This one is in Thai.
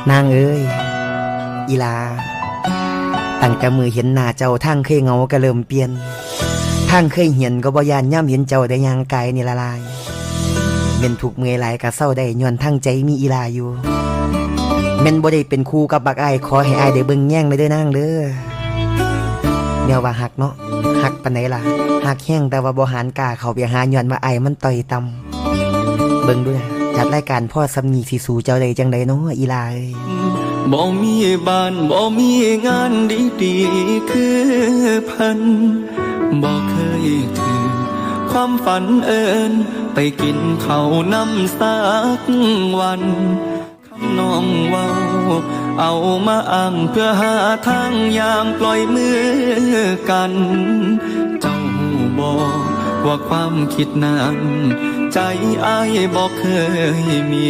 นางเอ้ยอีลาตั้งแต่มือเห็นหน้าเจ้าทางเคยเหงาก็เริ่มเปลี่ยนทางเคยเห็นก็บ่ยานย่ำเห็นเจ้าได้ยางกายนี่ละลายเม่นถูกเมื่อยหลายก็เศร้าได้ย้อนทางใจมีอีลาอยู่แม่นบ่ได้เป็นคู่กับบักอ้ายขอให้อ้ายได้เบิ่งแย่งเลยเด้อนางเด้อแนวว่าหักเนาะหักปานไหนล่ะหักแห้งแต่ว่าบ่หันกล้าเข้าไปหาย้อนว่าอ้ายมันต่อยต่ำเบิ่งดูนะจัดรายการพ่อสำนีสิสู่เจ้าได้จังไดเนาะอีลาเอ้ยบ่มีบ้านบ่มีงานดีๆคือพันบ่เคยถึงความฝันเอิญไปกินข้าวน้ำสักวันคำน้องเว้าเอามาอ้างเพื่อหาทางอย่างปล่อยมือกันเจ้าบอกว่าความคิดนั้นใจอ้ายบ่เคยมี